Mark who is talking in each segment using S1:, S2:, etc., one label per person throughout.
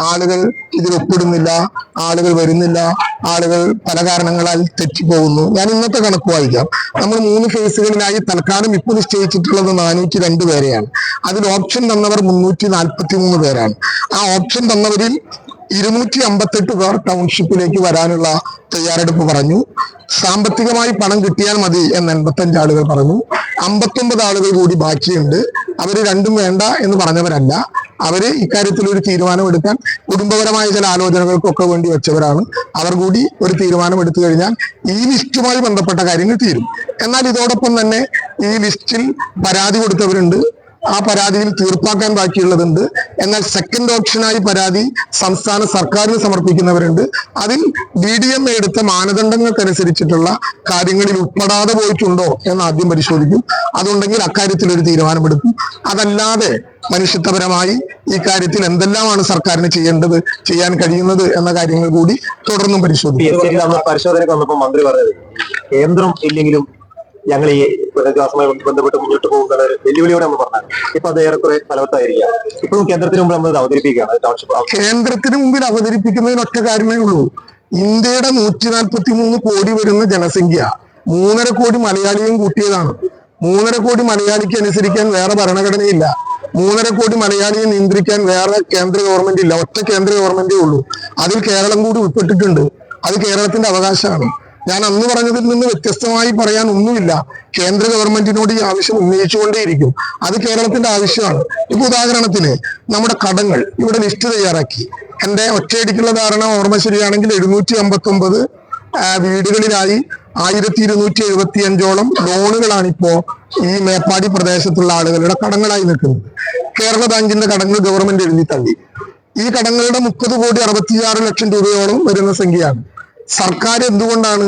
S1: ആളുകൾ ഇതിൽ ഒപ്പിടുന്നില്ല, ആളുകൾ വരുന്നില്ല, ആളുകൾ പല കാരണങ്ങളാൽ തെറ്റിപ്പോകുന്നു. ഞാൻ ഇന്നത്തെ കണക്ക് വായിക്കാം. നമ്മൾ 3 ഫേസുകളിലായി തൽക്കാലം ഇപ്പോൾ നിശ്ചയിച്ചിട്ടുള്ളത് 402 പേരെയാണ്. അതിൽ ഓപ്ഷൻ തന്നവർ 343 പേരാണ്. ആ ഓപ്ഷൻ തന്നവരിൽ 258 പേർ ടൗൺഷിപ്പിലേക്ക് വരാനുള്ള തയ്യാറെടുപ്പ് പറഞ്ഞു. സാമ്പത്തികമായി പണം കിട്ടിയാൽ മതി എന്ന് 85 ആളുകൾ പറഞ്ഞു. 59 ആളുകൾ കൂടി ബാക്കിയുണ്ട്. അവര് രണ്ടും വേണ്ട എന്ന് പറഞ്ഞവരല്ല. അവര് ഇക്കാര്യത്തിൽ ഒരു തീരുമാനമെടുക്കാൻ കുടുംബപരമായ ചില ആലോചനകൾക്കൊക്കെ വേണ്ടി വെച്ചവരാണ്. അവർ കൂടി ഒരു തീരുമാനം എടുത്തു കഴിഞ്ഞാൽ ഈ ലിസ്റ്റുമായി ബന്ധപ്പെട്ട കാര്യങ്ങൾ തീരും. എന്നാൽ ഇതോടൊപ്പം തന്നെ ഈ ലിസ്റ്റിൽ പരാതി കൊടുത്തവരുണ്ട്, ആ പരാതിയിൽ തീർപ്പാക്കാൻ ബാക്കിയുള്ളതുണ്ട്. എന്നാൽ സെക്കൻഡ് ഓപ്ഷനായി പരാതി സംസ്ഥാന സർക്കാരിന് സമർപ്പിക്കുന്നവരുണ്ട്. അതിൽ DDMA എടുത്ത മാനദണ്ഡങ്ങൾക്കനുസരിച്ചിട്ടുള്ള കാര്യങ്ങളിൽ ഉൾപ്പെടാതെ പോയിട്ടുണ്ടോ എന്ന് ആദ്യം പരിശോധിക്കും. അതുണ്ടെങ്കിൽ അക്കാര്യത്തിൽ ഒരു തീരുമാനമെടുക്കും. അതല്ലാതെ മനുഷ്യത്വപരമായി ഈ കാര്യത്തിൽ എന്തെല്ലാമാണ് സർക്കാരിന് ചെയ്യാൻ കഴിയുന്നത് എന്ന കാര്യങ്ങൾ കൂടി തുടർന്നും പരിശോധിക്കും.
S2: പരിശോധനയ്ക്ക് വന്നപ്പോൾ മന്ത്രി പറഞ്ഞത് കേന്ദ്രം ഇല്ലെങ്കിലും ഞങ്ങൾ ഈ പുനരധിവാസവുമായി ബന്ധപ്പെട്ട് മുന്നോട്ട് പോകുന്ന വെല്ലുവിളിയോടെ നമ്മൾ പറഞ്ഞാൽ ഇപ്പൊ അത് ഏറെക്കുറെ ഫലവത്തായിരിക്കാം. ഇപ്പോഴും കേന്ദ്രത്തിന് മുമ്പിൽ നമ്മൾ അവതരിപ്പിക്കുകയാണ്.
S1: കേന്ദ്രത്തിന് മുമ്പിൽ അവതരിപ്പിക്കുന്നതിന് ഒറ്റ കാര്യമേ ഉള്ളൂ. ഇന്ത്യയുടെ 143 കോടി വരുന്ന ജനസംഖ്യ 3.5 കോടി മലയാളിയും കൂട്ടിയതാണ്. 3.5 കോടി മലയാളിക്ക് അനുസരിക്കാൻ വേറെ ഭരണഘടനയില്ല. 3.5 കോടി മലയാളിയെ നിയന്ത്രിക്കാൻ വേറെ കേന്ദ്ര ഗവൺമെന്റ് ഇല്ല. ഒറ്റ കേന്ദ്ര ഗവൺമെന്റേ ഉള്ളൂ. അതിൽ കേരളം കൂടി ഉൾപ്പെട്ടിട്ടുണ്ട്. അത് കേരളത്തിന്റെ അവകാശമാണ്. ഞാൻ അന്ന് പറഞ്ഞതിൽ നിന്ന് വ്യത്യസ്തമായി പറയാൻ ഒന്നുമില്ല. കേന്ദ്ര ഗവൺമെന്റിനോട് ഈ ആവശ്യം ഉന്നയിച്ചുകൊണ്ടേയിരിക്കും. അത് കേരളത്തിന്റെ ആവശ്യമാണ്. ഇപ്പൊ ഉദാഹരണത്തിന് നമ്മുടെ കടങ്ങൾ ഇവിടെ ലിസ്റ്റ് തയ്യാറാക്കി. എന്റെ ഒറ്റയടിക്കുള്ള ധാരണ ഓർമ്മ ശരിയാണെങ്കിൽ 759 വീടുകളിലായി 1275ഓളം ലോണുകളാണിപ്പോ ഈ മേപ്പാടി പ്രദേശത്തുള്ള ആളുകളുടെ കടങ്ങളായി നിൽക്കുന്നത്. കേരള ബാങ്കിന്റെ കടങ്ങൾ ഗവൺമെന്റ് എഴുതി തള്ളി. ഈ കടങ്ങളുടെ 30 കോടി 66 ലക്ഷം രൂപയോളം വരുന്ന സംഖ്യയാണ്. സർക്കാർ എന്തുകൊണ്ടാണ്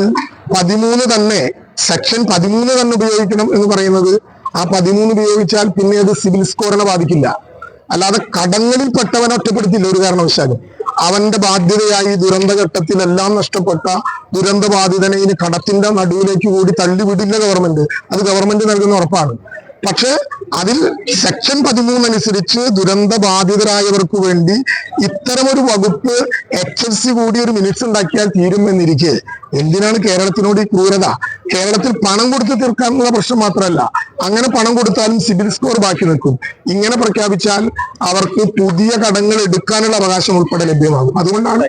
S1: 13 തന്നെ സെക്ഷൻ 13 തന്നെ ഉപയോഗിക്കണം എന്ന് പറയുന്നത്? ആ 13 ഉപയോഗിച്ചാൽ പിന്നെ അത് സിവിൽ സ്കോറിനെ ബാധിക്കില്ല. അല്ലാതെ കടങ്ങളിൽ പെട്ടവനെ ഒറ്റപ്പെടുത്തില്ല ഒരു കാരണവശാലും. അവന്റെ ബാധ്യതയായി ദുരന്തഘട്ടത്തിലെല്ലാം നഷ്ടപ്പെട്ട ദുരന്തബാധിതനെ ഇനി കടത്തിന്റെ നടുവിലേക്ക് കൂടി തള്ളിവിടില്ല ഗവൺമെന്റ്. അത് ഗവൺമെന്റ് നൽകുന്ന ഉറപ്പാണ്. പക്ഷെ അതിൽ സെക്ഷൻ 13 അനുസരിച്ച് ദുരന്ത ബാധിതരായവർക്ക് വേണ്ടി ഇത്തരമൊരു വകുപ്പ് HLC കൂടി ഒരു മിനിറ്റ്സ് ഉണ്ടാക്കിയാൽ തീരുമെന്നിരിക്കെ എന്തിനാണ് കേരളത്തിനോട് ഈ ക്രൂരത? കേരളത്തിൽ പണം കൊടുത്ത് തീർക്കാനുള്ള പ്രശ്നം മാത്രമല്ല, അങ്ങനെ പണം കൊടുത്താലും സിബിൽ സ്കോർ ബാക്കി നിൽക്കും. ഇങ്ങനെ പ്രഖ്യാപിച്ചാൽ അവർക്ക് പുതിയ കടങ്ങൾ എടുക്കാനുള്ള അവകാശം ഉൾപ്പെടെ ലഭ്യമാകും. അതുകൊണ്ടാണ്